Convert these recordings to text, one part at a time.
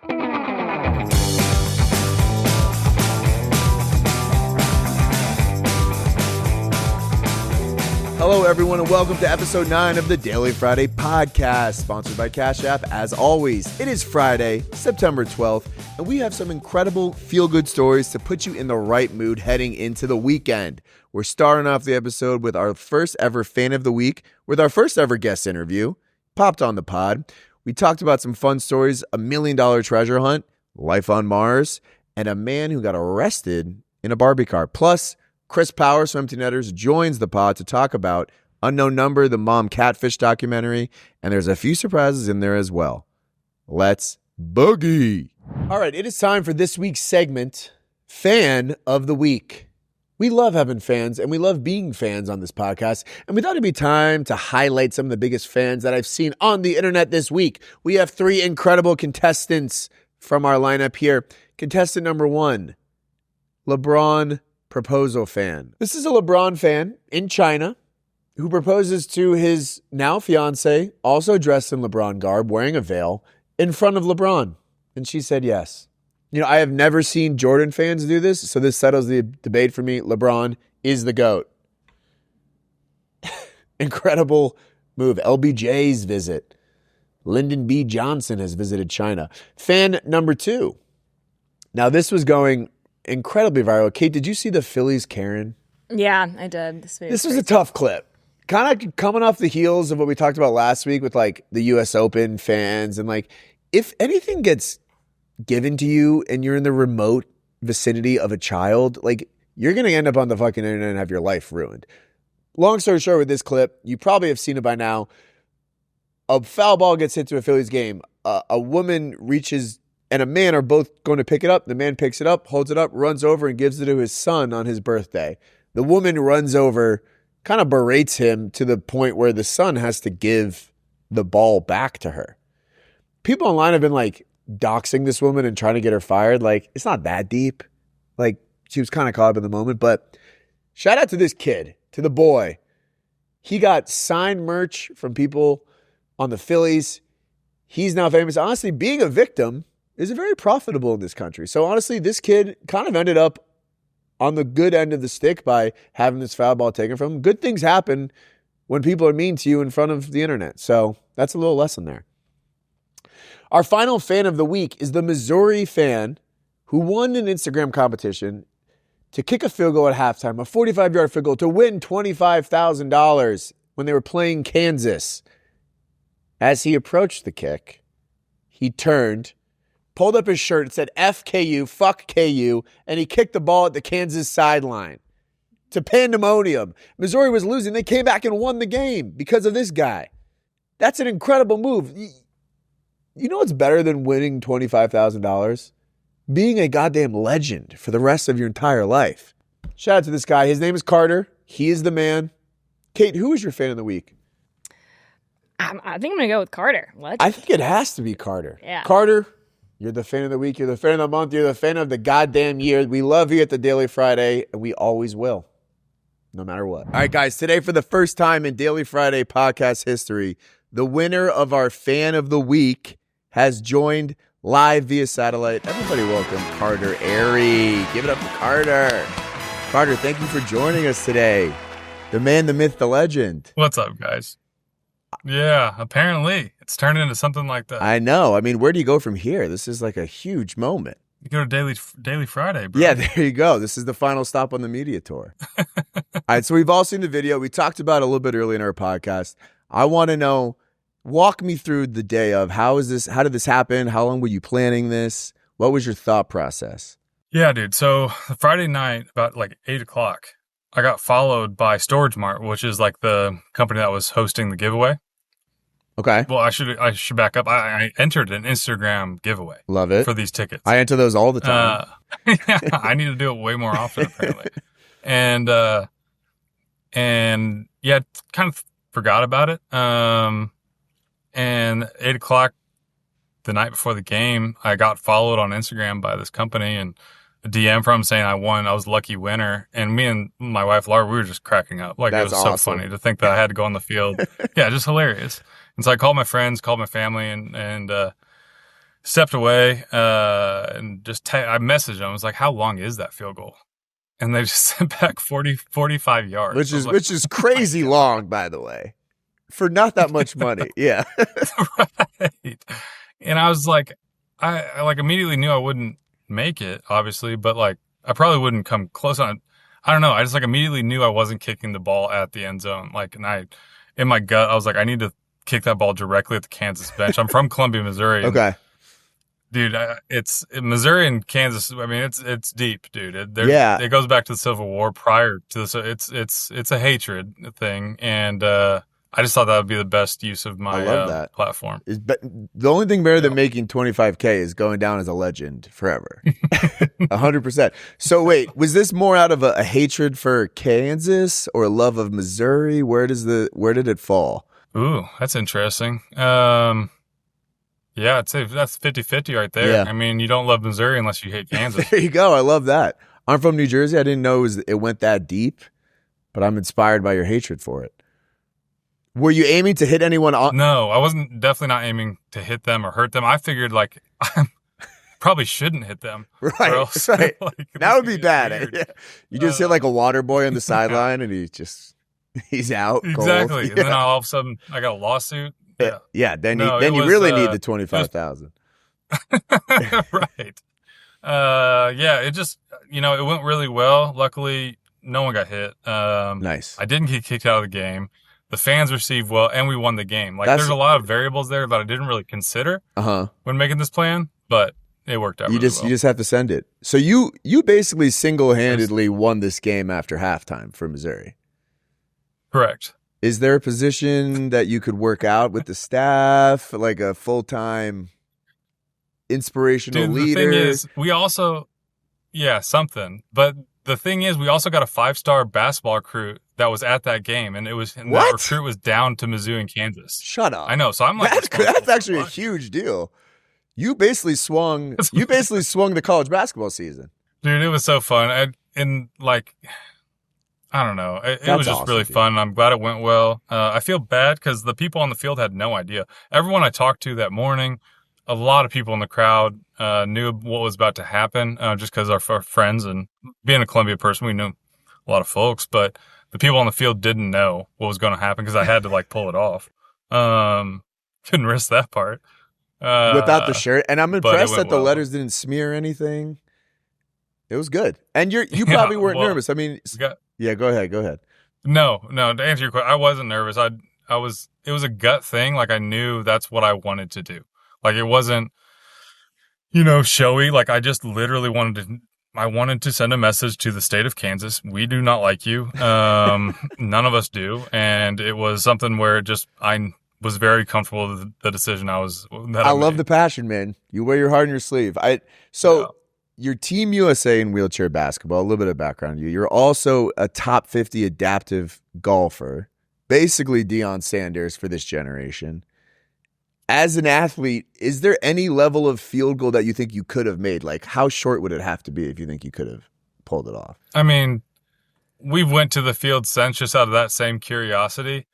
Hello, everyone, and welcome to episode 9 of the Daily Friday podcast, sponsored by Cash App. As always, it is Friday, September 12th, and we have some incredible feel-good stories to put you in the right mood heading into the weekend. We're starting off the episode with our first ever fan of the week, with our first ever guest interview, popped on the pod. We talked about some fun stories, $1 million treasure hunt, life on Mars, and a man who got arrested in a Barbie car. Plus, Chris Powers from Empty Netters joins the pod to talk about Unknown Number, the mom catfish documentary, and there's a few surprises in there as well. Let's boogie. All right, it is time for this week's segment, Fan of the Week. We love having fans, and we love being fans on this podcast, and we thought it'd be time to highlight some of the biggest fans that I've seen on the internet this week. We have 3 incredible contestants from our lineup here. Contestant number 1, LeBron proposal fan. This is a LeBron fan in China who proposes to his now fiance, also dressed in LeBron garb, wearing a veil, in front of LeBron. And she said yes. You know, I have never seen Jordan fans do this, so this settles the debate for me. LeBron is the GOAT. Incredible move. LBJ's visit. Lyndon B. Johnson has visited China. Fan number 2. Now, this was going incredibly viral. Kate, did you see the Phillies Karen? Yeah, I did. This was a tough clip. Kind of coming off the heels of what we talked about last week with like the US Open fans. And like, if anything gets given to you and you're in the remote vicinity of a child, like you're going to end up on the fucking internet and have your life ruined. Long story short with this clip, you probably have seen it by now. A foul ball gets hit to a Phillies game. A woman reaches and a man are both going to pick it up. The man picks it up, holds it up, runs over and gives it to his son on his birthday. The woman runs over, kind of berates him to the point where the son has to give the ball back to her. People online have been like doxing this woman and trying to get her fired. Like, it's not that deep. Like, she was kind of caught up in the moment. But shout out to this kid, to the boy. He got signed merch from people on the Phillies. He's now famous. Honestly, being a victim is very profitable in this country. So honestly, this kid kind of ended up on the good end of the stick by having this foul ball taken from him. Good things happen when people are mean to you in front of the internet. So that's a little lesson there. Our final fan of the week is the Missouri fan who won an Instagram competition to kick a field goal at halftime, a 45-yard field goal to win $25,000 when they were playing Kansas. As he approached the kick, he turned, pulled up his shirt and said, F KU, fuck KU, and he kicked the ball at the Kansas sideline. To pandemonium. Missouri was losing. They came back and won the game because of this guy. That's an incredible move. You know what's better than winning $25,000? Being a goddamn legend for the rest of your entire life. Shout out to this guy. His name is Carter. He is the man. Kate, who is your fan of the week? I think I'm going to go with Carter. What? I think it has to be Carter. Yeah. Carter, you're the fan of the week. You're the fan of the month. You're the fan of the goddamn year. We love you at the Daily Friday, and we always will, no matter what. All right, guys, today for the first time in Daily Friday podcast history, the winner of our fan of the week has joined live via satellite. Everybody welcome Carter Arey. Give it up for Carter. Carter, thank you for joining us today. The man, the myth, the legend. What's up, guys? Yeah, apparently it's turned into something like that. I know. I mean, where do you go from here? This is like a huge moment. You go to Daily Friday, bro. Yeah, there you go. This is the final stop on the media tour. All right, so we've all seen the video. We talked about it a little bit earlier in our podcast. I want to know, walk me through the day of how did this happen? How long were you planning this? What was your thought process? Yeah, dude. So Friday night, about like 8 o'clock, I got followed by Storage Mart, which is like the company that was hosting the giveaway. Okay. Well, I should back up. I entered an Instagram giveaway. Love it. For these tickets. I enter those all the time. Yeah, I need to do it way more often, apparently. And yeah, kind of forgot about it. And 8 o'clock the night before the game, I got followed on Instagram by this company and a DM from saying I won. I was the lucky winner. And me and my wife, Laura, we were just cracking up. Like, That's it was awesome. so funny to think that I had to go on the field. Yeah, just hilarious. And so I called my friends, called my family, and stepped away and just I messaged them. I was like, how long is that field goal? And they just sent back 45 yards. Which is crazy long, by the way, for not that much money. Yeah. Right. And I was like, I like immediately knew I wouldn't make it, obviously, but like I probably wouldn't come close on it. I don't know. I just like immediately knew I wasn't kicking the ball at the end zone. Like, and in my gut, I was like, I need to kick that ball directly at the Kansas bench. I'm from Columbia, Missouri. Okay. Dude, it's Missouri and Kansas. I mean, it's deep, dude. It goes back to the Civil War prior to this. It's a hatred thing. And, I just thought that would be the best use of my platform. The only thing better than making $25K is going down as a legend forever. 100%. So wait, was this more out of a hatred for Kansas or a love of Missouri? Where did it fall? Ooh, that's interesting. Yeah, I'd say that's 50-50 right there. Yeah. I mean, you don't love Missouri unless you hate Kansas. There you go. I love that. I'm from New Jersey. I didn't know it went that deep, but I'm inspired by your hatred for it. Were you aiming to hit anyone? No, I wasn't. Definitely not aiming to hit them or hurt them. I figured like I probably shouldn't hit them. Right, else, right. Like, that would be bad. Yeah. You just hit like a water boy on the sideline, and he's out. Exactly. Cold. And then all of a sudden, I got a lawsuit. Yeah. Yeah. Then you really need the 25,000. Right. Yeah. It just it went really well. Luckily, no one got hit. Nice. I didn't get kicked out of the game. The fans received well, and we won the game. Like, there's a lot of variables there that I didn't really consider when making this plan, but it worked out. You just have to send it. So you basically single-handedly won this game after halftime for Missouri. Correct. Is there a position that you could work out with the staff, like a full-time inspirational leader? The thing is, we also, something. But the thing is, we also got a 5-star basketball recruit that was at that game, and that recruit was down to Mizzou and Kansas. Shut up. I know. So I'm like, that's actually a huge deal. You basically swung the college basketball season. Dude, it was so fun. And like, I don't know. It was just really fun. I'm glad it went well. I feel bad because the people on the field had no idea. Everyone I talked to that morning, a lot of people in the crowd knew what was about to happen just because our friends, and being a Columbia person, we knew a lot of folks, but the people on the field didn't know what was going to happen because I had to like pull it off. Couldn't risk that part. Without the shirt. And I'm impressed that the well. letters didn't smear anything. It was good. And you probably weren't nervous. I mean, go ahead. No, to answer your question, I wasn't nervous. It was a gut thing. Like, I knew that's what I wanted to do. Like, it wasn't, showy. Like, I just literally wanted to send a message to the state of Kansas. We do not like you. None of us do. And it was something where I was very comfortable with the decision I love the passion, man. You wear your heart on your sleeve. Your Team USA in wheelchair basketball, a little bit of background on you. You're also a top 50 adaptive golfer, basically Deion Sanders for this generation. As an athlete, is there any level of field goal that you think you could have made? Like, how short would it have to be if you think you could have pulled it off? I mean, we went to the field since just out of that same curiosity.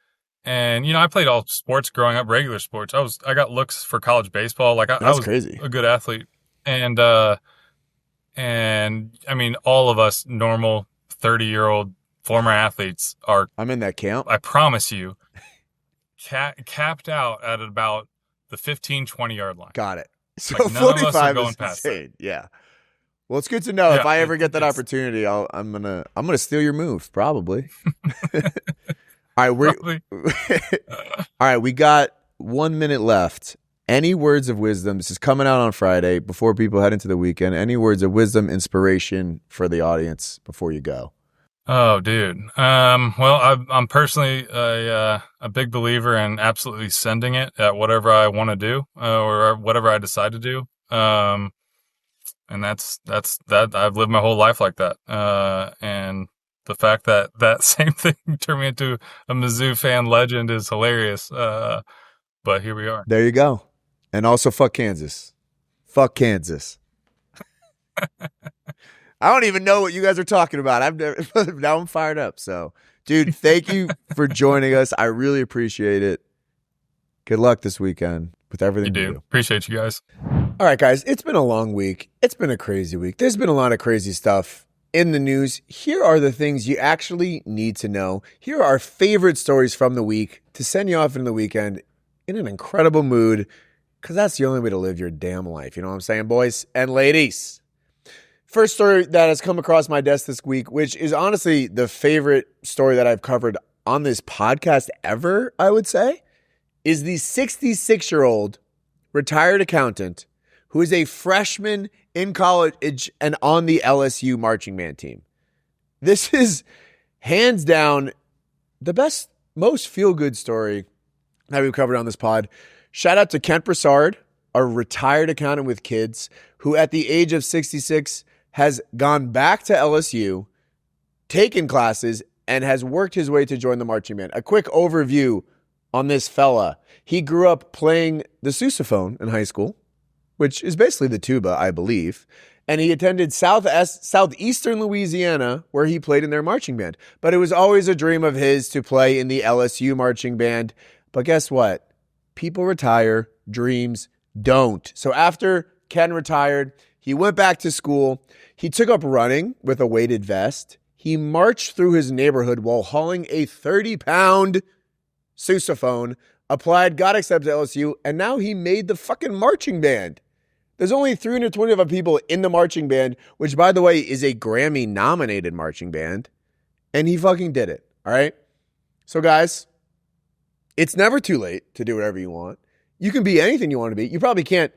And, I played all sports growing up, regular sports. I got looks for college baseball. Like, I was crazy. A good athlete. And I mean, all of us normal 30-year-old former athletes are. I'm in that camp. I promise you, capped out at about the 15, 20-yard line. Got it. So like, 45 is insane. Yeah. Well, it's good to know. If I ever get that opportunity, I'm gonna steal your move, probably. All right, all right. We got 1 minute left. Any words of wisdom? This is coming out on Friday before people head into the weekend. Any words of wisdom, inspiration for the audience before you go? Oh, dude. Well, I'm personally a big believer in absolutely sending it at whatever I want to do or whatever I decide to do. And that's that. I've lived my whole life like that. And the fact that same thing turned me into a Mizzou fan legend is hilarious. But here we are. There you go. And also, fuck Kansas. Fuck Kansas. I don't even know what you guys are talking about. Now I'm fired up. So, dude, thank you for joining us. I really appreciate it. Good luck this weekend with everything you do. Appreciate you guys. All right, guys, it's been a long week. It's been a crazy week. There's been a lot of crazy stuff in the news. Here are the things you actually need to know. Here are our favorite stories from the week to send you off into the weekend in an incredible mood, because that's the only way to live your damn life. You know what I'm saying, boys and ladies? First story that has come across my desk this week, which is honestly the favorite story that I've covered on this podcast ever, I would say, is the 66-year-old retired accountant who is a freshman in college and on the LSU marching band team. This is hands down the best, most feel-good story that we've covered on this pod. Shout out to Kent Broussard, a retired accountant with kids, who at the age of 66 has gone back to LSU, taken classes, and has worked his way to join the marching band. A quick overview on this fella. He grew up playing the sousaphone in high school, which is basically the tuba, I believe. And he attended southeastern Louisiana, where he played in their marching band. But it was always a dream of his to play in the LSU marching band. But guess what? People retire, dreams don't. So after Ken retired, he went back to school. He took up running with a weighted vest. He marched through his neighborhood while hauling a 30-pound sousaphone, applied, got accepted to LSU, and now he made the fucking marching band. There's only 325 people in the marching band, which, by the way, is a Grammy-nominated marching band, and he fucking did it, all right? So, guys, it's never too late to do whatever you want. You can be anything you want to be. You probably can't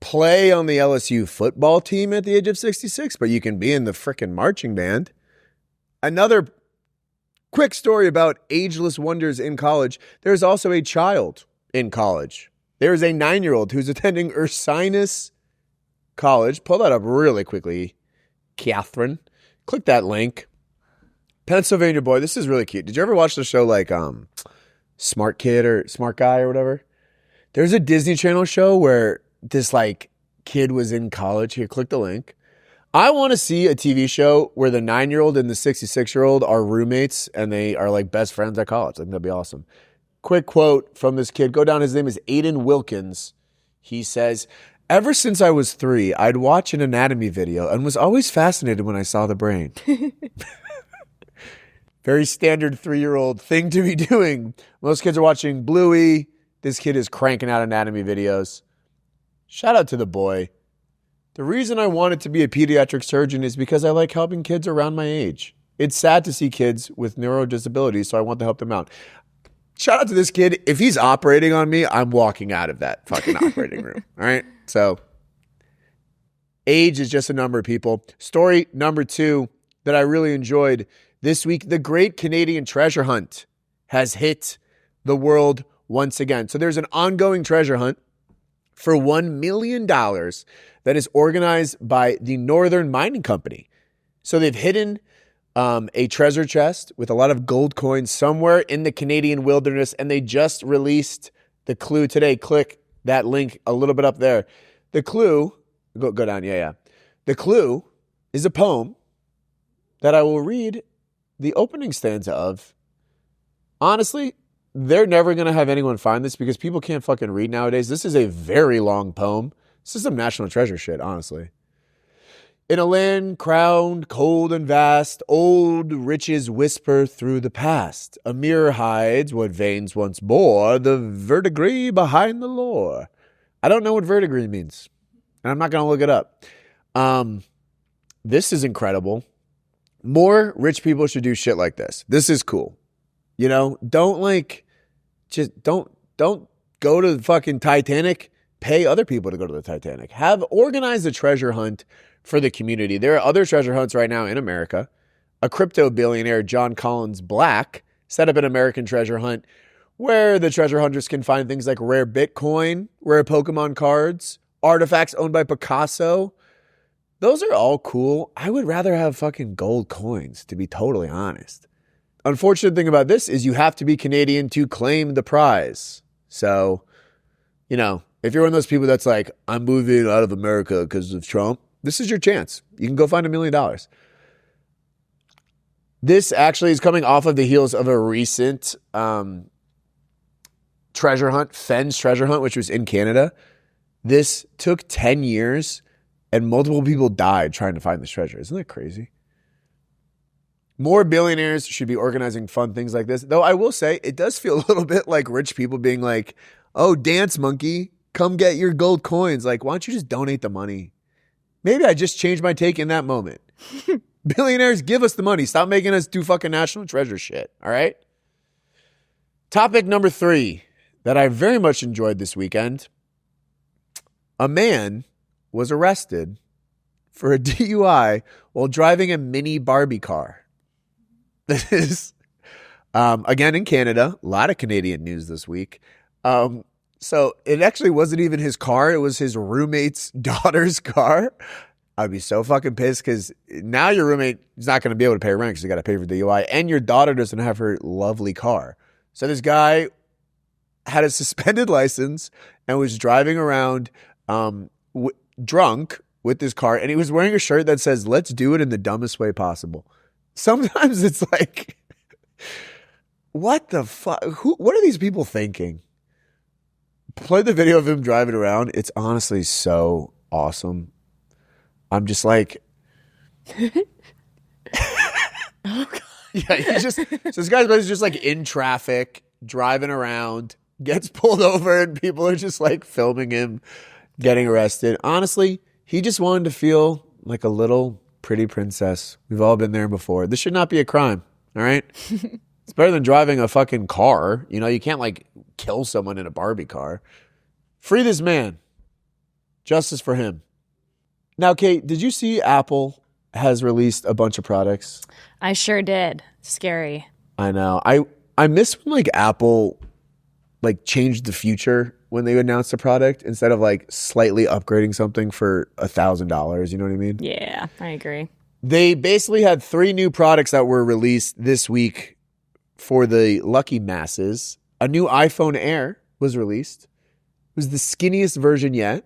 play on the LSU football team at the age of 66, but you can be in the frickin' marching band. Another quick story about ageless wonders in college. There's also a child in college. There's a 9-year-old who's attending Ursinus College. Pull that up really quickly, Catherine. Click that link. Pennsylvania boy. This is really cute. Did you ever watch the show like Smart Kid or Smart Guy or whatever? There's a Disney Channel show where this like kid was in college. Here, click the link. I want to see a TV show where the 9-year-old and the 66-year-old are roommates and they are like best friends at college. I think that'd be awesome. Quick quote from this kid. Go down. His name is Aiden Wilkins. He says, "Ever since I was 3, I'd watch an anatomy video and was always fascinated when I saw the brain." Very standard 3-year-old thing to be doing. Most kids are watching Bluey. This kid is cranking out anatomy videos. Shout out to the boy. The reason I wanted to be a pediatric surgeon is because I like helping kids around my age. It's sad to see kids with neuro disabilities, so I want to help them out. Shout out to this kid. If he's operating on me, I'm walking out of that fucking operating room. All right? So, age is just a number of people. Story number 2 that I really enjoyed this week. The Great Canadian Treasure Hunt has hit the world once again. So there's an ongoing treasure hunt for $1 million that is organized by the Northern Mining Company. So they've hidden a treasure chest with a lot of gold coins somewhere in the Canadian wilderness, and they just released the clue today. Click that link a little bit up there. The clue, go down, yeah. The clue is a poem that I will read the opening stanza of. Honestly, they're never going to have anyone find this because people can't fucking read nowadays. This is a very long poem. This is some national treasure shit, honestly. In a land crowned, cold and vast, old riches whisper through the past. A mirror hides what veins once bore, the verdigris behind the lore. I don't know what verdigris means, and I'm not going to look it up. This is incredible. More rich people should do shit like this. This is cool. You know, don't go to the fucking Titanic. Pay other people to go to the Titanic. Organize a treasure hunt for the community. There are other treasure hunts right now in America. A crypto billionaire, John Collins Black, set up an American treasure hunt where the treasure hunters can find things like rare Bitcoin, rare Pokemon cards, artifacts owned by Picasso. Those are all cool. I would rather have fucking gold coins, to be totally honest. Unfortunate thing about this is you have to be Canadian to claim the prize. So, you know, if you're one of those people that's like, I'm moving out of America because of Trump, this is your chance. You can go find $1 million. This actually is coming off of the heels of a recent treasure hunt, Feng's treasure hunt, which was in Canada. This took 10 years and multiple people died trying to find this treasure. Isn't that crazy? More billionaires should be organizing fun things like this. Though I will say, it does feel a little bit like rich people being like, oh, dance monkey, come get your gold coins. Like, why don't you just donate the money? Maybe I just changed my take in that moment. Billionaires, give us the money. Stop making us do fucking national treasure shit. All right? Topic number 3 that I very much enjoyed this weekend. A man was arrested for a DUI while driving a mini Barbie car. This is, again, in Canada. A lot of Canadian news this week. So it actually wasn't even his car. It was his roommate's daughter's car. I'd be so fucking pissed because now your roommate is not going to be able to pay rent because you got to pay for the DUI, and your daughter doesn't have her lovely car. So this guy had a suspended license and was driving around drunk with this car, and he was wearing a shirt that says, "Let's do it in the dumbest way possible." Sometimes it's like, what the fuck? What are these people thinking? Play the video of him driving around. It's honestly so awesome. I'm just like, Oh, God. yeah, he's just, so this guy's just like in traffic, driving around, gets pulled over, and people are just like filming him getting arrested. Honestly, he just wanted to feel like a little pretty princess. We've all been there before. This should not be a crime, all right? It's better than driving a fucking car. You know, you can't like kill someone in a Barbie car. Free this man. Justice for him. Now, Kate, did you see Apple has released a bunch of products? I sure did. Scary. I know. I miss when like Apple like changed the future when they announced a product instead of like slightly upgrading something for $1,000. You know what I mean? Yeah, I agree. They basically had 3 new products that were released this week for the lucky masses. A new iPhone Air was released. It was the skinniest version yet.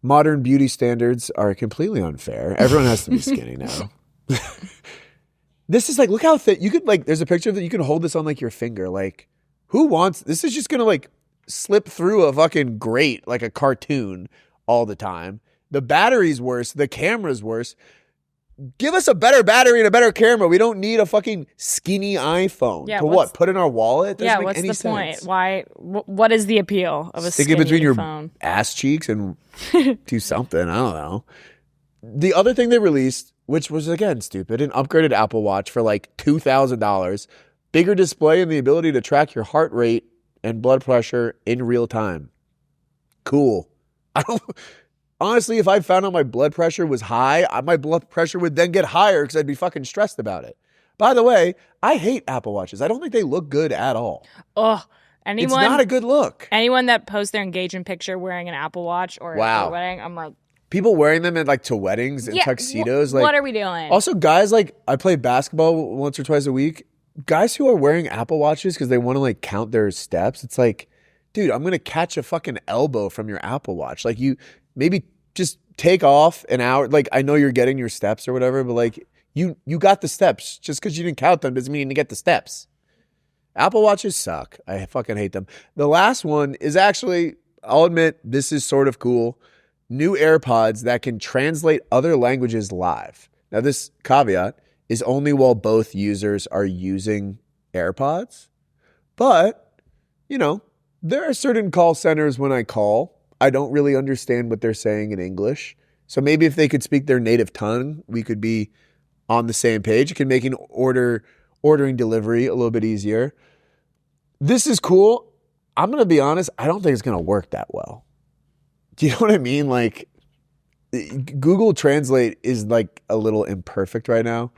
Modern beauty standards are completely unfair. Everyone has to be skinny now. This is like, look how thick. You could like, there's a picture that you can hold this on like your finger. Like, who wants, this is just going to like slip through a fucking grate like a cartoon all the time. The battery's worse. The camera's worse. Give us a better battery and a better camera. We don't need a fucking skinny iPhone. Yeah, to what? Put in our wallet? Yeah, what's the point? Why? What is the appeal of a Stick skinny it between your phone? ass cheeks and do something. I don't know. The other thing they released, which was again stupid, an upgraded Apple Watch for like $2,000. Bigger display and the ability to track your heart rate and blood pressure in real time. Cool. Honestly, if I found out my blood pressure was high, my blood pressure would then get higher because I'd be fucking stressed about it. By the way, I hate Apple Watches. I don't think they look good at all. Oh, It's not a good look. Anyone that posts their engagement picture wearing an Apple Watch or a wedding, I'm like, people wearing them to weddings and tuxedos. What are we doing? Also, guys, like I play basketball once or twice a week. Guys who are wearing Apple Watches because they want to like count their steps. It's like, dude, I'm gonna catch a fucking elbow from your Apple Watch. Like you. Maybe just take off an hour. Like, I know you're getting your steps or whatever, but like you got the steps. Just because you didn't count them doesn't mean you didn't get the steps. Apple Watches suck. I fucking hate them. The last one is actually, I'll admit, this is sort of cool. New AirPods that can translate other languages live. Now, this caveat is only while both users are using AirPods. But, you know, there are certain call centers when I call, I don't really understand what they're saying in English. So maybe if they could speak their native tongue, we could be on the same page. It can make ordering delivery a little bit easier. This is cool. I'm going to be honest. I don't think it's going to work that well. Do you know what I mean? Like Google Translate is like a little imperfect right now.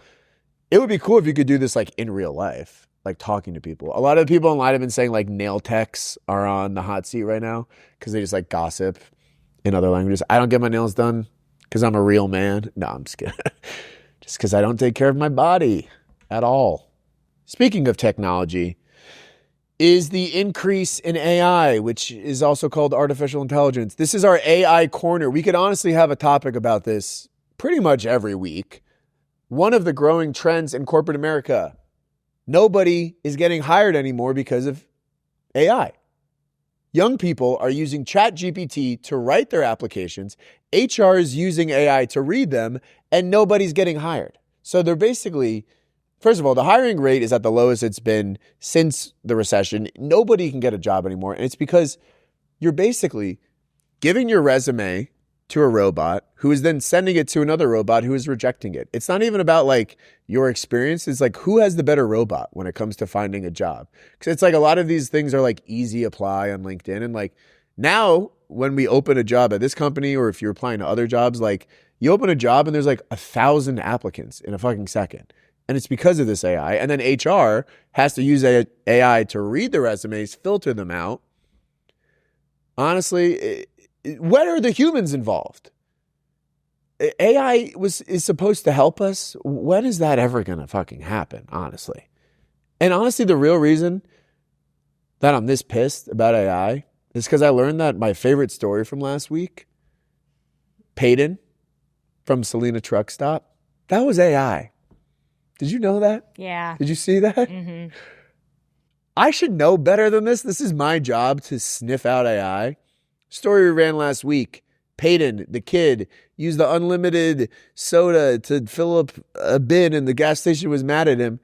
It would be cool if you could do this like in real life. Like talking to people. A lot of people online have been saying like nail techs are on the hot seat right now because they just like gossip in other languages. I don't get my nails done because I'm a real man. No, I'm just kidding. Just because I don't take care of my body at all. Speaking of technology, is the increase in AI, which is also called artificial intelligence. This is our AI corner. We could honestly have a topic about this pretty much every week. One of the growing trends in corporate America. Nobody is getting hired anymore because of AI. Young people are using ChatGPT to write their applications. HR is using AI to read them, and nobody's getting hired. So they're basically, first of all, the hiring rate is at the lowest it's been since the recession. Nobody can get a job anymore. And it's because you're basically giving your resume to a robot who is then sending it to another robot who is rejecting it. It's not even about like your experience. It's like who has the better robot when it comes to finding a job. Because it's like a lot of these things are like easy apply on LinkedIn. And like now when we open a job at this company, or if you're applying to other jobs, like you open a job and there's like 1,000 applicants in a fucking second. And it's because of this AI. And then HR has to use AI to read the resumes, filter them out. Honestly, when are the humans involved? AI is supposed to help us. When is that ever going to fucking happen, honestly? And honestly, the real reason that I'm this pissed about AI is because I learned that my favorite story from last week, Peyton from Selena Truck Stop, that was AI. Did you know that? Yeah. Did you see that? Mm-hmm. I should know better than this. This is my job to sniff out AI. Story we ran last week. Peyton, the kid, used the unlimited soda to fill up a bin and the gas station was mad at him.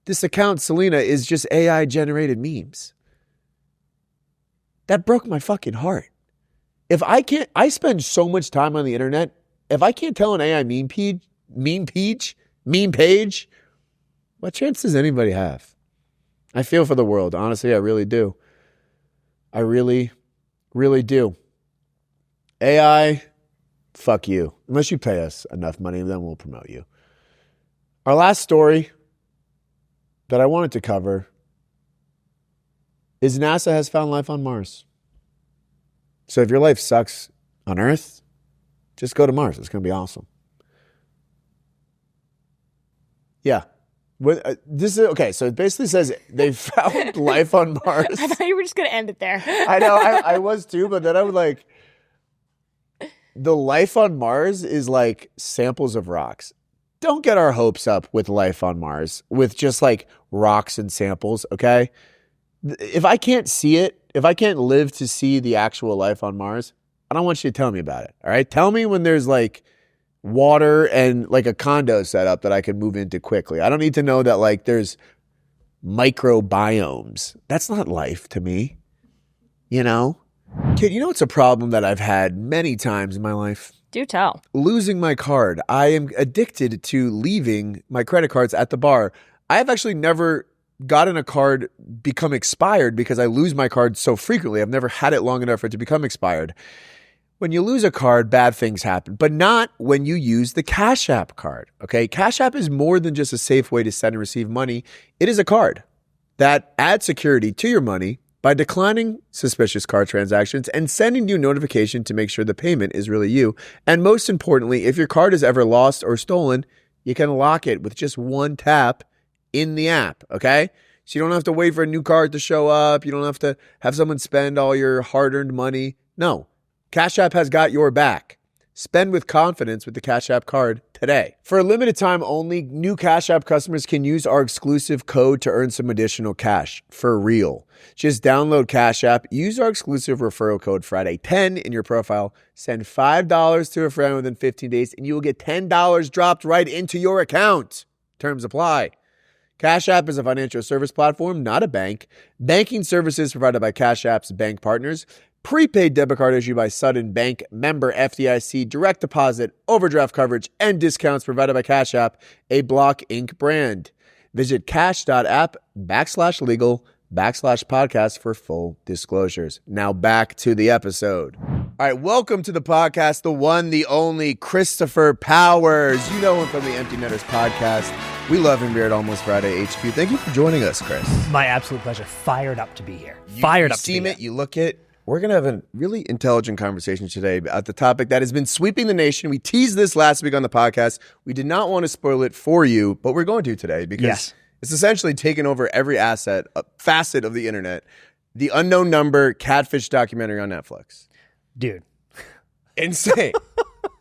This account, Selena, is just AI-generated memes. That broke my fucking heart. I spend so much time on the internet. If I can't tell an AI meme page, what chance does anybody have? I feel for the world. Honestly, I really do. I really do. AI, fuck you. Unless you pay us enough money, then we'll promote you. Our last story that I wanted to cover is NASA has found life on Mars. So if your life sucks on Earth, just go to Mars. It's going to be awesome. Yeah. Okay, so it basically says they found life on Mars. I thought you were just going to end it there. I know, I was too, but then I was like, the life on Mars is like samples of rocks. Don't get our hopes up with life on Mars, with just like rocks and samples, okay? If I can't see it, if I can't live to see the actual life on Mars, I don't want you to tell me about it, all right? Tell me when there's like water and like a condo set up that I can move into quickly. I don't need to know that like there's microbiomes. That's not life to me, you know? Kid, you know it's a problem that I've had many times in my life? Do tell. Losing my card. I am addicted to leaving my credit cards at the bar. I have actually never gotten a card become expired because I lose my card so frequently. I've never had it long enough for it to become expired. When you lose a card, bad things happen, but not when you use the Cash App card, okay? Cash App is more than just a safe way to send and receive money. It is a card that adds security to your money by declining suspicious card transactions and sending you a notification to make sure the payment is really you. And most importantly, if your card is ever lost or stolen, you can lock it with just one tap in the app, okay? So you don't have to wait for a new card to show up. You don't have to have someone spend all your hard-earned money. No. Cash App has got your back. Spend with confidence with the Cash App card today. For a limited time only, new Cash App customers can use our exclusive code to earn some additional cash. For real. Just download Cash App, use our exclusive referral code Friday10 in your profile, send $5 to a friend within 15 days, and you will get $10 dropped right into your account. Terms apply. Cash App is a financial service platform, not a bank. Banking services provided by Cash App's bank partners. Prepaid debit card issued by Sudden Bank, member FDIC, direct deposit, overdraft coverage, and discounts provided by Cash App, a Block Inc. brand. Visit cash.app/legal/podcast for full disclosures. Now back to the episode. All right, welcome to the podcast, the one, the only Christopher Powers. You know him from the Empty Netters podcast. We love him here at Almost Friday HQ. Thank you for joining us, Chris. My absolute pleasure. Fired up to be here. You see it, you look it. We're going to have a really intelligent conversation today about the topic that has been sweeping the nation. We teased this last week on the podcast. We did not want to spoil it for you, but we're going to today because it's essentially taken over every facet of the internet. The Unknown Number catfish documentary on Netflix. Dude. Insane.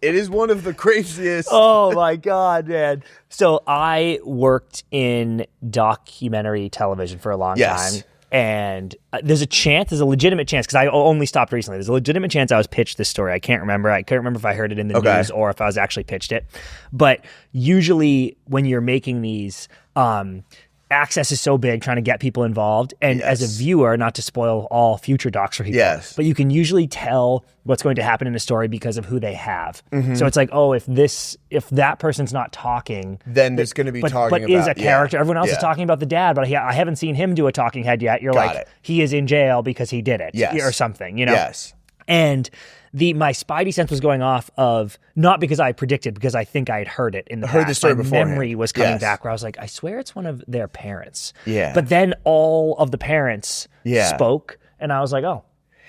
It is one of the craziest. Oh, my God, man. So I worked in documentary television for a long time. And there's a legitimate chance, because I only stopped recently. There's a legitimate chance I was pitched this story. I can't remember. I couldn't remember if I heard it in the news or if I was actually pitched it. But usually when you're making these, access is so big trying to get people involved. And as a viewer, not to spoil all future docs for people, but you can usually tell what's going to happen in a story because of who they have. So it's like, oh, if that person's not talking, then there's going to be talking but is a character. Everyone else is talking about the dad, but I haven't seen him do a talking head yet. You're he is in jail because he did it or something, you know? And my spidey sense was going off of, not because I predicted, because I think I had heard it in the past. The story before. Memory was coming back where I was like, I swear it's one of their parents. But then all of the parents spoke, and I was like, oh,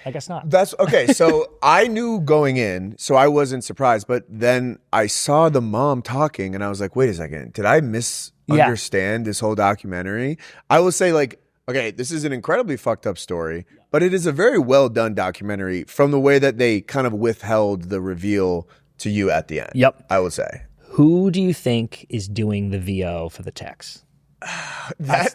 I guess not. That's okay. So I knew going in, so I wasn't surprised. But then I saw the mom talking, and I was like, wait a second, did I misunderstand this whole documentary? I will say, like, okay, this is an incredibly fucked up story, but it is a very well done documentary from the way that they kind of withheld the reveal to you at the end. I would say. Who do you think is doing the VO for the text? That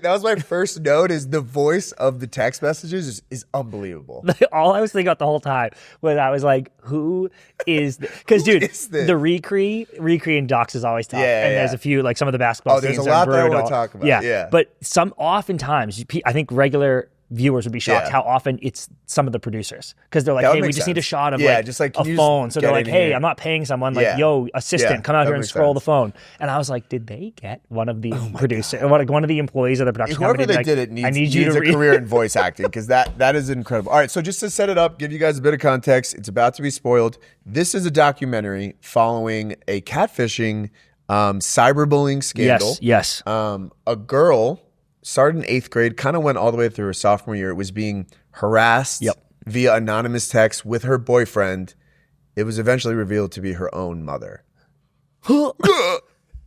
was my first note. Is the voice of the text messages is unbelievable. All I was thinking about the whole time was I was like, who is because dude, the recre and docs is always tough. And there's a few, like some of the basketball scenes there's a lot are that I brutal. want to talk about. But oftentimes I think regular viewers would be shocked how often it's some of the producers, because they're like, hey, we just need a shot of just like a phone. So they're like, hey, I'm not paying someone, like, yo, assistant, come out here and scroll the phone. And I was like, did they get one of the producers, one of the employees of the production company? Whoever they did it needs a career in voice acting, because that is incredible. All right, so just to set it up, give you guys a bit of context, it's about to be spoiled. This is a documentary following a catfishing, cyberbullying scandal. Yes. A girl started in 8th grade, kind of went all the way through her sophomore year. It was being harassed via anonymous text with her boyfriend. It was eventually revealed to be her own mother.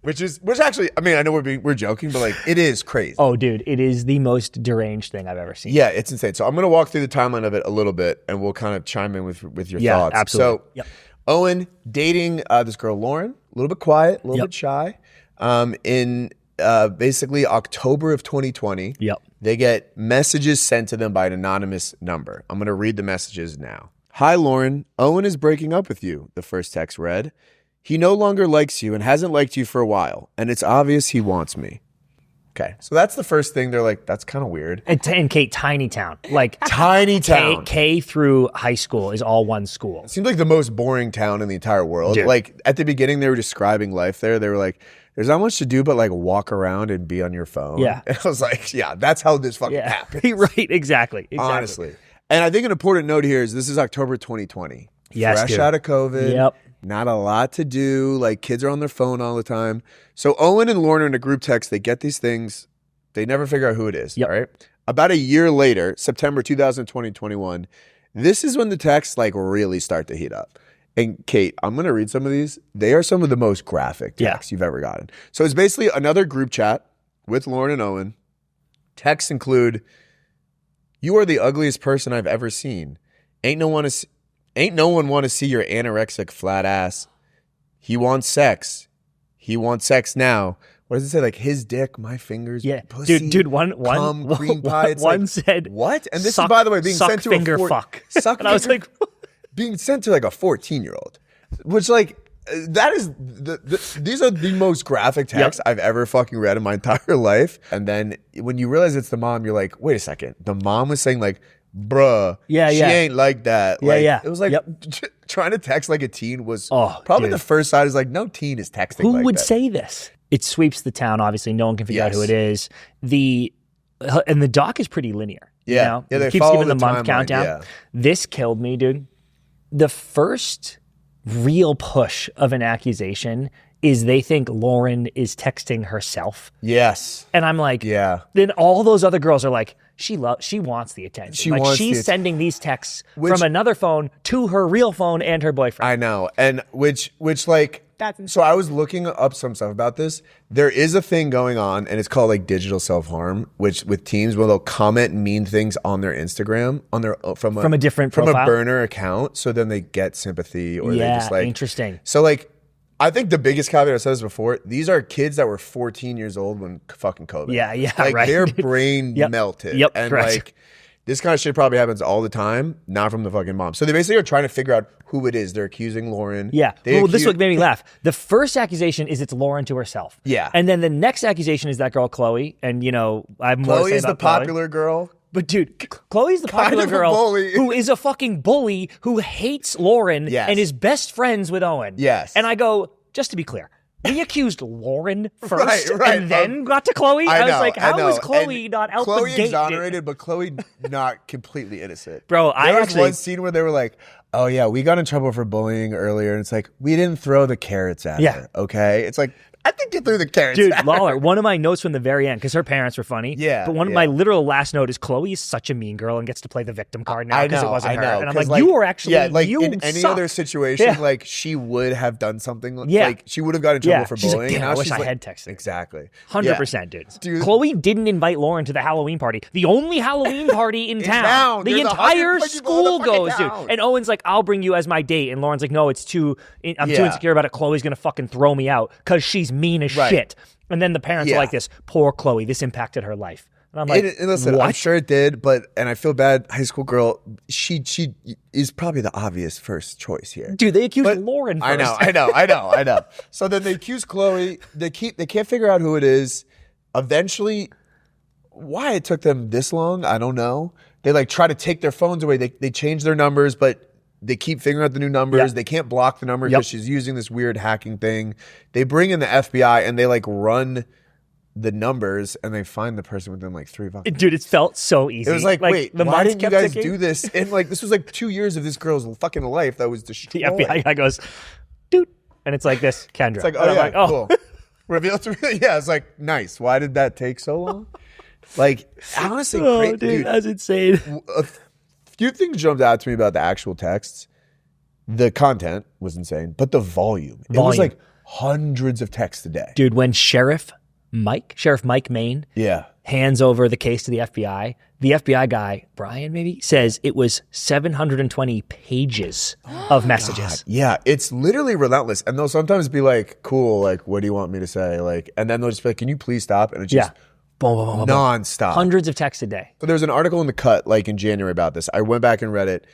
which actually, I mean, I know we're joking, but like, it is crazy. Oh, dude, it is the most deranged thing I've ever seen. Yeah, it's insane. So I'm going to walk through the timeline of it a little bit, and we'll kind of chime in with your thoughts. Yeah, absolutely. So Owen dating this girl, Lauren, a little bit quiet, a little bit shy. In basically October of 2020, they get messages sent to them by an anonymous number. I'm going to read the messages now. Hi, Lauren. Owen is breaking up with you, the first text read. He no longer likes you and hasn't liked you for a while, and it's obvious he wants me. Okay, so that's the first thing. They're like, that's kind of weird. And Kate, tiny town. Like tiny town. K through high school is all one school. It seems like the most boring town in the entire world. Dude. Like at the beginning, they were describing life there. They were like, there's not much to do but like walk around and be on your phone. Yeah. And I was like, yeah, that's how this fucking happens. Right, exactly. Honestly. And I think an important note here is this is October 2020. Yes, fresh out of COVID. Yep. Not a lot to do. Like kids are on their phone all the time. So Owen and Lauren are in a group text. They get these things. They never figure out who it is. Right? About a year later, September 2021, this is when the texts like really start to heat up. And Kate, I'm going to read some of these. They are some of the most graphic texts you've ever gotten. So it's basically another group chat with Lauren and Owen. Texts include, you are the ugliest person I've ever seen. Ain't no one want to see your anorexic flat ass. He wants sex. He wants sex now. What does it say? Like his dick, my fingers, pussy, dude. One cream pie. It's one like, said what? And this is, by the way, being sent to finger fuck. Suck. And I was like, being sent to like a 14-year-old, which like that is these are the most graphic texts I've ever fucking read in my entire life. And then when you realize it's the mom, you're like, wait a second. The mom was saying like, bruh, she ain't like that. It was like trying to text like a teen was probably the first side is like, no teen is texting. Who like would that. say this? It sweeps the town. Obviously, no one can figure out who it is. And the doc is pretty linear. Yeah, you know? They it keeps follow giving the month timeline, countdown. Yeah. This killed me, dude. The first real push of an accusation is they think Lauren is texting herself. Yes. And I'm like, then all those other girls are like, she wants the attention. She's sending these texts from another phone to her real phone and her boyfriend. I know. And which like, so I was looking up some stuff about this. There is a thing going on, and it's called like digital self-harm, which with teens where they'll comment mean things on their Instagram on their from a different profile? from a burner account, so then they get sympathy or they just like interesting. So like I think the biggest caveat, I said this before, these are kids that were 14 years old when fucking COVID. Yeah, like right. Their brain melted. Yep, and correct. like this kind of shit probably happens all the time, not from the fucking mom. So they basically are trying to figure out who it is. They're accusing Lauren. Yeah. Well, this is what made me laugh. The first accusation is it's Lauren to herself. Yeah. And then the next accusation is that girl Chloe. And I'm more Chloe is the popular girl. But dude, Chloe's the popular girl who is a fucking bully who hates Lauren and is best friends with Owen. Yes. And I go, just to be clear, we accused Lauren first right. and then got to Chloe. I was like, how is Chloe not out Chloe the gate? Exonerated, but Chloe not completely innocent. Bro, there was one scene where they were like, oh yeah, we got in trouble for bullying earlier. And it's like, we didn't throw the carrots at her, okay? It's like, I think you threw the carrots Dude, at Lawler, her. one of my notes from the very end, because her parents were funny. Yeah. But one of my literal last note is Chloe is such a mean girl and gets to play the victim card now because it wasn't her. And I'm like, you were actually, you in any suck. other situation, like she would have done something. Like she would have gotten in trouble for She's bullying. Like, damn, now I wish she's I like, had texted. Exactly. 100%, dude. Chloe didn't invite Lauren to the Halloween party. The only Halloween party in town. The entire school goes, dude. And Owen's like, I'll bring you as my date. And Lauren's like, no, I'm too insecure about it. Chloe's going to fucking throw me out because she's mean as shit. And then the parents are like this, poor Chloe, this impacted her life. And I'm like, listen, what? I'm sure it did, and I feel bad, high school girl, she is probably the obvious first choice here. Dude, they accused Lauren first. I know. So then they accuse Chloe. They can't figure out who it is. Eventually, why it took them this long, I don't know. They like try to take their phones away. They change their numbers, but they keep figuring out the new numbers. Yep. They can't block the number because she's using this weird hacking thing. They bring in the FBI and they like run the numbers and they find the person within like 3 bucks. Dude, it felt so easy. It was like wait, why didn't you guys ticking? do this? And like this was like 2 years of this girl's fucking life that was destroyed. The FBI guy goes, dude, and it's like this, Kendra. It's like, oh yeah, cool. Reveal to me. Yeah, it's like nice. Why did that take so long? Like honestly, dude, that's insane. Few things jumped out to me about the actual texts. The content was insane, but the volume. It was like hundreds of texts a day. Dude, when Sheriff Mike Maine hands over the case to the FBI guy, Brian maybe, says it was 720 pages of messages. God. Yeah, it's literally relentless. And they'll sometimes be like, cool, like, what do you want me to say? Like, and then they'll just be like, can you please stop? And it's just boom, boom, boom, nonstop. Hundreds of texts a day. So there was an article in The Cut, like in January about this. I went back and read it.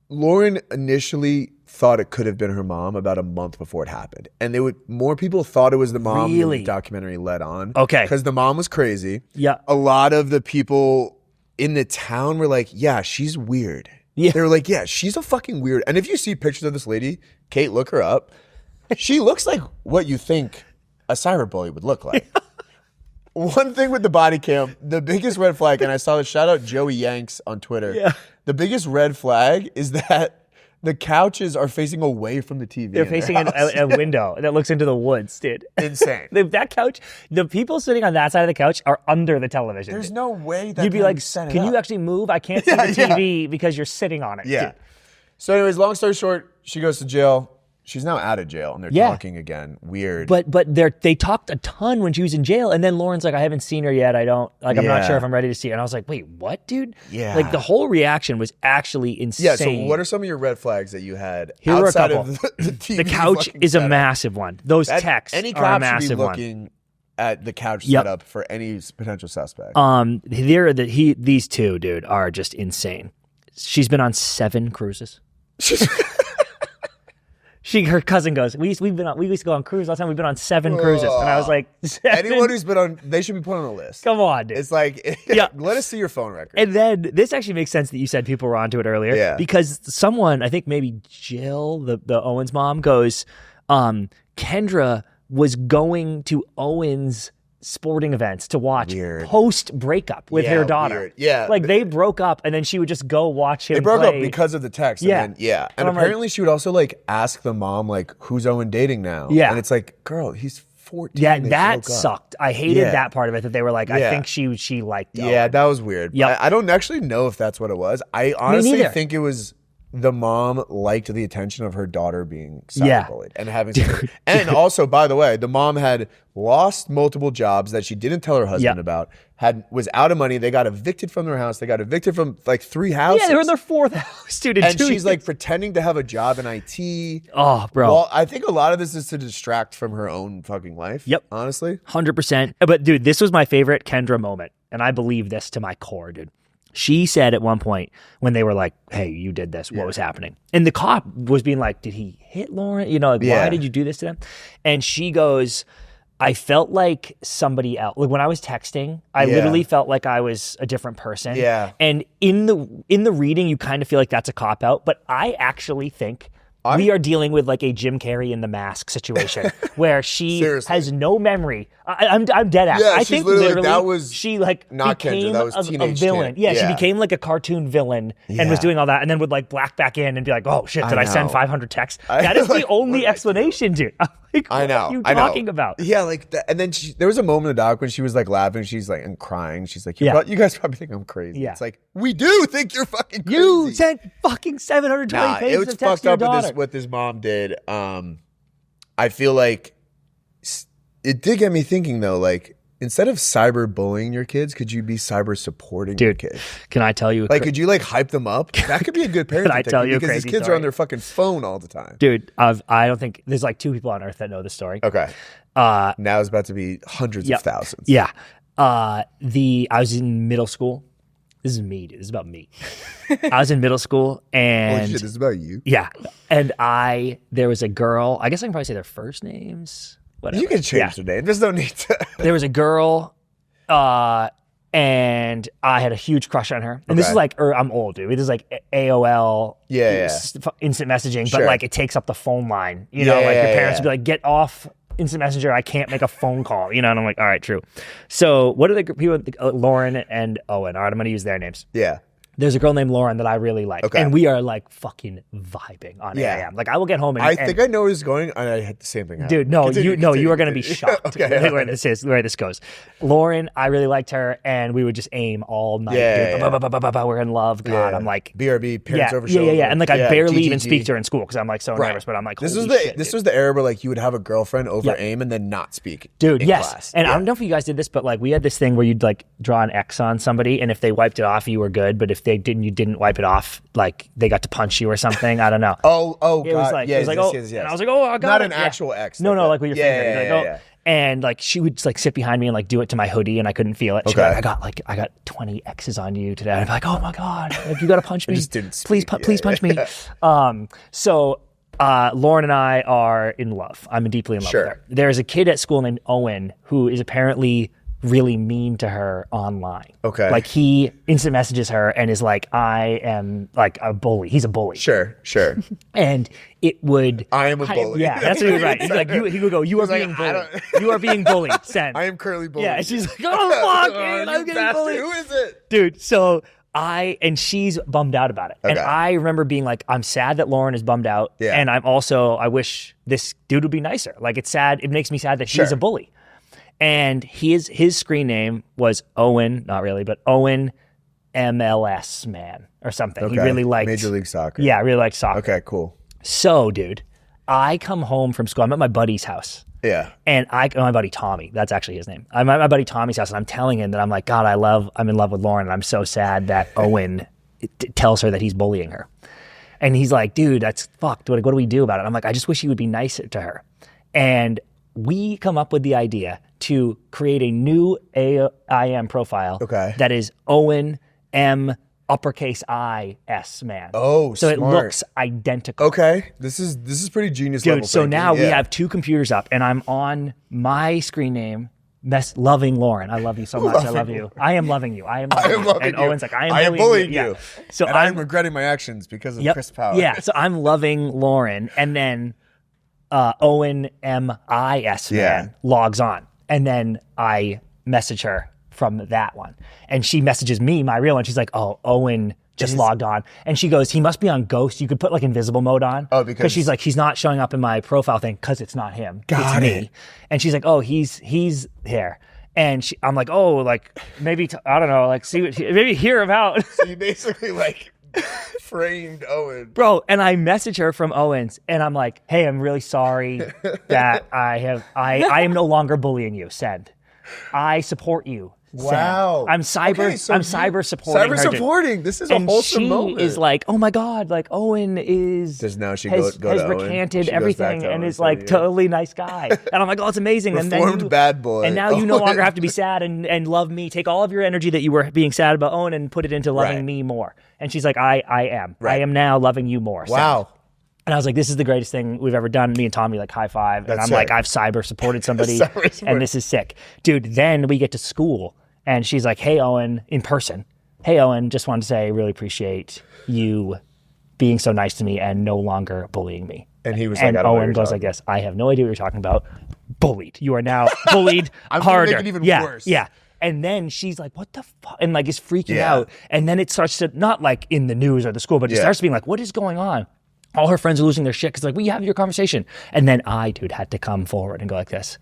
Lauren initially thought it could have been her mom about a month before it happened. And more people thought it was the mom than the documentary led on. Okay. Because the mom was crazy. Yeah. A lot of the people in the town were like, yeah, she's weird. Yeah. They were like, yeah, she's a fucking weird. And if you see pictures of this lady, Kate, look her up. She looks like what you think a cyberbully would look like. One thing with the body cam, the biggest red flag, and I saw this, shout out Joey Yanks on Twitter. Yeah. The biggest red flag is that the couches are facing away from the TV. They're facing a window that looks into the woods, dude. Insane. That couch, the people sitting on that side of the couch are under the television. There's no way that you'd be like, can you actually move? I can't see the TV because you're sitting on it. Yeah. Dude. So anyways, long story short, she goes to jail. She's now out of jail, and they're talking again. Weird. But they talked a ton when she was in jail, and then Lauren's like, I haven't seen her yet. I'm not sure if I'm ready to see her. And I was like, wait, what, dude? Yeah. Like the whole reaction was actually insane. Yeah, so what are some of your red flags that you had Here outside were a couple. of the TV? The couch is a massive one. Those texts any are a cop should be massive one. looking at the couch setup for any potential suspect. These two, dude, are just insane. She's been on 7 cruises. Her cousin goes, we used to go on cruise all the time. We've been on 7 cruises. And I was like, 7? Anyone who's been on, they should be put on a list. Come on, dude. It's like, let us see your phone record. And then this actually makes sense that you said people were onto it earlier. Yeah. Because someone, I think maybe Jill, the Owens mom, goes, Kendra was going to Owens sporting events to watch post breakup with her daughter. Weird. Yeah. Like they broke up and then she would just go watch him They broke play. up because of the text. And And apparently she would also like ask the mom like, who's Owen dating now? Yeah. And it's like, girl, he's 14. Yeah, that sucked. I hated that part of it, that they were like, I think she liked Owen. Yeah, that was weird. Yep. I don't actually know if that's what it was. I honestly think it was the mom liked the attention of her daughter being cyberbullied and having and also, by the way, the mom had lost multiple jobs that she didn't tell her husband about, was out of money. They got evicted from their house. They got evicted from like 3 houses. Yeah, they were in their 4th house, dude. And she's like pretending to have a job in IT. Oh, bro. Well, I think a lot of this is to distract from her own fucking life. Yep. Honestly. 100%. But dude, this was my favorite Kendra moment. And I believe this to my core, dude. She said at one point when they were like, hey, you did this, what was happening? And the cop was being like, did he hit Lauren? You know, like, why did you do this to them? And she goes, I felt like somebody else. Like when I was texting, I literally felt like I was a different person. Yeah. And in the reading, you kind of feel like that's a cop out. But I actually think we are dealing with like a Jim Carrey in The Mask situation where she has no memory. I'm dead ass. Yeah, I think literally literally that was she like not became Kendra, that was a teenage villain. kid. Yeah, she became like a cartoon villain and was doing all that, and then would like black back in and be like, "Oh shit, did I send 500 texts?" That is the only explanation, dude. I'm like, what are you talking about? Yeah, like that. And then there was a moment in the doc when she was like laughing, she's like and crying. She's like, you guys probably think I'm crazy. Yeah. It's like, we do think you're fucking crazy. You sent fucking 720 pages of text to your daughter. What this mom did. I feel like it did get me thinking though, like, instead of cyberbullying your kids, could you be cyber supporting your kids? Can I tell you? Like, could you like hype them up? That could be a good parenting Can I tell you because a these crazy kids story? are on their fucking phone all the time. Dude, I don't think there's like 2 people on earth that know this story. Okay. Now it's about to be hundreds of thousands. Yeah. I was in middle school. This is me, dude. This is about me. I was in middle school and holy shit, this is about you. Yeah. And there was a girl, I guess I can probably say their first names. Whatever. You can change the name. There's no need to. There was a girl, and I had a huge crush on her. And this is like, I'm old, dude. This is like AOL, instant messaging, but like it takes up the phone line. You know, like your parents would be like, get off instant messenger. I can't make a phone call. You know, and I'm like, all right, true. So what are the people? Lauren and Owen. All right, I'm going to use their names. Yeah. There's a girl named Lauren that I really like. Okay. And we are like fucking vibing on 8 a.m. Like I will get home and I think I know where it's going. And I had the same thing happen. Dude, you are going to be shocked where this goes. Lauren, I really liked her, and we would just aim all night. We're in love. God, I'm like BRB, parents over shoulder. Yeah. And like I barely even speak to her in school because I'm like so nervous. But I'm like, this was the era where like you would have a girlfriend over AIM and then not speak. Dude, yes. Class. And I don't know if you guys did this, but like we had this thing where you'd like draw an X on somebody, and if they wiped it off, you were good. But if they didn't, you didn't wipe it off, like they got to punch you or something. I don't know. It was like, yes. And I was like, oh, I got not it. an actual X. No, like with your finger. And like she would just like sit behind me and like do it to my hoodie, and I couldn't feel it. She'd be like, I got 20 X's on you today. I'd be like, oh my god, like you got to punch me. Please punch me. So Lauren and I are in love. I'm deeply in love with her. There's a kid at school named Owen who is apparently really mean to her online. Okay. Like he instant messages her and is like, I am like a bully. He's a bully. Sure. And it would... I am a bully. Yeah, that's what he would write. He's like, he would go, you are being bullied. You are being bullied. Send. I am currently bullied. Yeah, and she's like, oh, fuck, man, I'm getting bullied. Who is it? Dude, so and she's bummed out about it. Okay. And I remember being like, I'm sad that Lauren is bummed out. Yeah. And I wish this dude would be nicer. Like it's sad. It makes me sad that he's a bully. And his screen name was Owen, not really, but Owen MLS man or something. Okay. He really liked Major League Soccer. Yeah, really liked soccer. Okay, cool. So, dude, I come home from school. I'm at my buddy's house. Yeah. And my buddy Tommy, that's actually his name. I'm at my buddy Tommy's house, and I'm telling him that I'm like, God, I'm in love with Lauren, and I'm so sad that Owen tells her that he's bullying her. And he's like, dude, that's fucked. What do we do about it? I'm like, I just wish he would be nicer to her. And we come up with the idea to create a new AIM profile that is Owen M uppercase I-S man. Oh, so smart. It looks identical. Okay, this is pretty genius. Dude, level so thinking. now we have 2 computers up, and I'm on my screen name. Loving Lauren, I love you so much. I love you. I am loving you. I am loving you. And Owen's like, I am bullying you. Yeah. So I'm regretting my actions because of Chris Power. Yeah. So I'm loving Lauren, and then Owen M-I-S man logs on, and then I message her from that one, and she messages me my real one. She's like, oh, Owen just logged on, and she goes, he must be on Ghost. You could put like invisible mode on. Oh, because she's like, he's not showing up in my profile thing because it's not him. It's me. And she's like, oh, he's here. And I'm like, oh, like maybe I don't know, like see what maybe hear him out. So you basically like Framed Owen. Bro, and I message her from Owens, and I'm like, hey, I'm really sorry that I am no longer bullying you. Send. I support you. Wow. I'm cyber supporting her. Cyber supporting. This is a wholesome moment. She is like, oh my God, like Owen Does now she has recanted everything and is like totally nice guy. And I'm like, oh, it's amazing. Reformed bad boy. And now you no longer have to be sad and love me. Take all of your energy that you were being sad about Owen and put it into loving me more. And she's like, I am. I am now loving you more. Wow. And I was like, this is the greatest thing we've ever done. Me and Tommy like high five. And I'm like, I've cyber supported somebody and this is sick. Dude, then we get to school and she's like, hey, Owen, in person. Hey, Owen, just wanted to say I really appreciate you being so nice to me and no longer bullying me. And he was like, and Owen goes like this, I have no idea what you're talking about. Bullied. You are now bullied I'm harder. Make it even worse. Yeah. And then she's like, what the fuck? And like is freaking out. And then it starts to, not like in the news or the school, but it starts being like, what is going on? All her friends are losing their shit because like, we have your conversation. And then I, dude, had to come forward and go like this.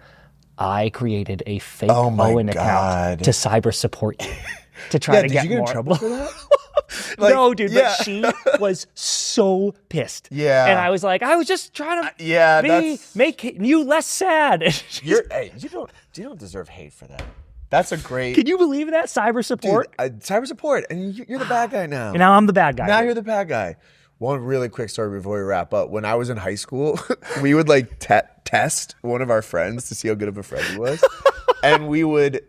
I created a fake Owen account to cyber support you. To try to get did you get more. in trouble for that? No, dude, but she was so pissed. Yeah. And I was like, I was just trying to make you less sad. You don't deserve hate for that. That's a great... Can you believe that? Cyber support? Dude, cyber support. And you're the bad guy now. And now I'm the bad guy. Now you're the bad guy. One really quick story before we wrap up. When I was in high school, we would like test one of our friends to see how good of a friend he was. And we would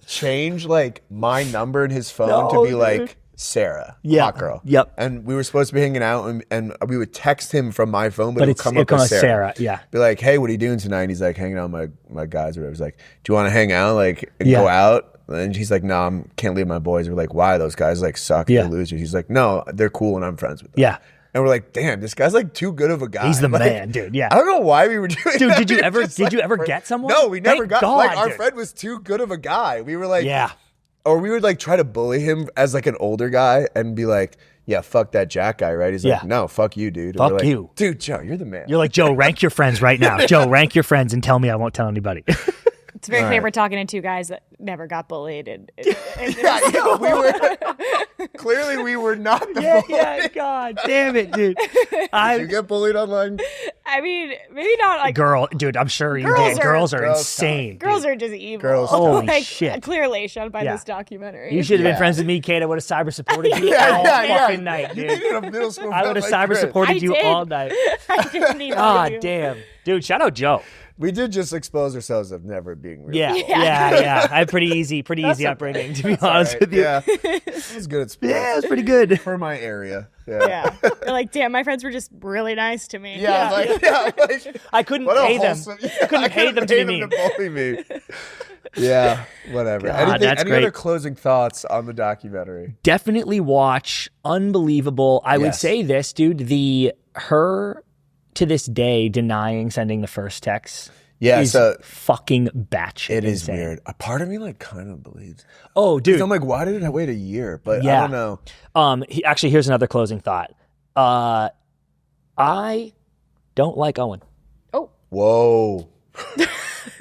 change like my number in his phone to be like Sarah, hot girl. Yep. And we were supposed to be hanging out and we would text him from my phone, but it would come up as with Sarah. Yeah. Be like, hey, what are you doing tonight? And he's like, hanging out with my guys or whatever. He's like, do you want to hang out? Like, and go out? And he's like, no, I can't leave my boys. We're like, why? Those guys like suck. They're losers. He's like, no, they're cool and I'm friends with them. Yeah. And we're like, damn, this guy's like too good of a guy. He's the like, man, dude. Yeah. I don't know why we were doing dude, that. did you ever get someone? No, we never got. God, like our dude. friend was too good of a guy. We were like, or we would like try to bully him as like an older guy and be like, yeah, fuck that Jack guy, right? He's like, no, fuck you, dude. And fuck like, you. Dude, Joe, you're the man. You're like, Joe, rank your friends right now. Joe, rank your friends and tell me I won't tell anybody. It's very clear we're talking to two guys that never got bullied. We were clearly we were not the bully. Yeah, God damn it, dude. Did you get bullied online? I mean, maybe not like dude. I'm sure you did. Girls are insane. Girls are just evil. Girls, holy shit! Clearly shown by this documentary. You should have been friends with me, Kate. I would have cyber supported you all fucking night, dude. I would have cyber supported you all night. I didn't even. God damn, dude. Shout out Joe. We did just expose ourselves of never being real. Yeah. I had pretty easy upbringing, to be honest with you. Yeah, I was good at sports. Yeah, it was pretty good for my area. Yeah. They're like, damn, my friends were just really nice to me. Like I couldn't pay them. I couldn't pay them to be mean. To bully me. Yeah, whatever. God, any other closing thoughts on the documentary? Definitely watch. Unbelievable. I would say this, dude. Her to this day denying sending the first text. Yeah, is fucking batshit. It is insane. weird. A part of me like kind of believes. Oh, dude. I'm like, why did it wait a year? But I don't know. Actually, here's another closing thought. I don't like Owen. Oh. Whoa. Can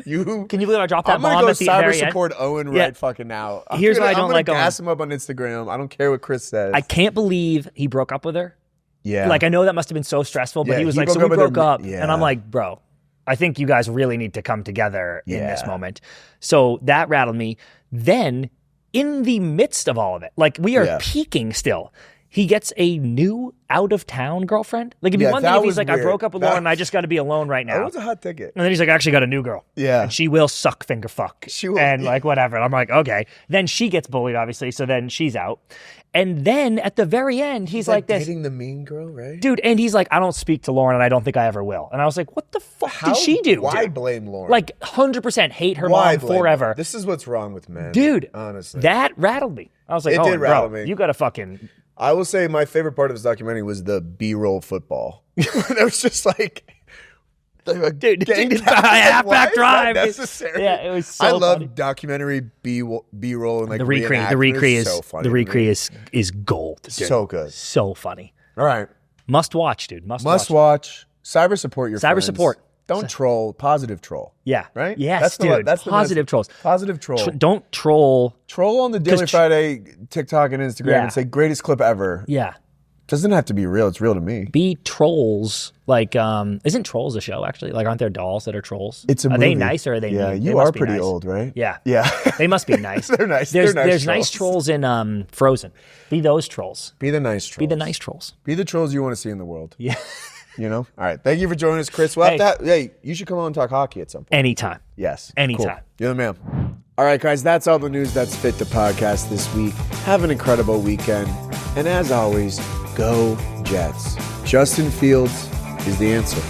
you believe I dropped that bomb at the very end? I'm gonna go cyber support Owen right fucking now. Here's why I don't like Owen. I'm gonna gas him up on Instagram. I don't care what Chris says. I can't believe he broke up with her. Yeah. Like, I know that must have been so stressful, but he was like, so we broke up. Yeah. And I'm like, bro, I think you guys really need to come together in this moment. So that rattled me. Then, in the midst of all of it, like, we are peaking still. He gets a new out-of-town girlfriend. Like, it'd be one thing if he's like, weird. I broke up with Lauren and I just got to be alone right now. That was a hot ticket. And then he's like, I actually got a new girl. Yeah. And she will suck finger fuck. She will. And like, whatever. And I'm like, okay. Then she gets bullied, obviously. So then she's out. And then at the very end, he's like this. Dating the mean girl, right? Dude, and he's like, I don't speak to Lauren and I don't think I ever will. And I was like, what the fuck did she do? Why blame Lauren? Like, 100% hate her mom forever. This is what's wrong with men. Dude, honestly. That rattled me. I was like, it did rattle me. You got to fucking... I will say my favorite part of this documentary was the B-roll football. It was just like... Dude, halfback drive. Necessary. Yeah, it was so I love funny. documentary B-roll and like the recre is so funny. The recre is gold. Dude. So good. So funny. All right. Must watch, dude. Must watch. Cyber support your friends. Cyber support. Don't troll. Positive troll. Yeah. Right? Yes, dude. That's positive trolls. Positive troll. Don't troll. Troll on the Daily Friday TikTok and Instagram and say greatest clip ever. Yeah. Doesn't have to be real. It's real to me. Be trolls. Like, isn't Trolls a show, actually? Like, aren't there dolls that are trolls? It's a movie. Are they nice or are they Yeah, mean? you are pretty old, right? Yeah. Yeah. They must be nice. They're nice. There's nice trolls in Frozen. Be those trolls. Be the nice trolls. Be the nice trolls. Be the trolls you want to see in the world. Yeah. You know? All right. Thank you for joining us, Chris. We'll have to hey, you should come on and talk hockey at some point. Anytime. Yes. Anytime. Cool. You're the man. All right, guys. That's all the news that's fit the podcast this week. Have an incredible weekend. And as always, go Jets. Justin Fields is the answer.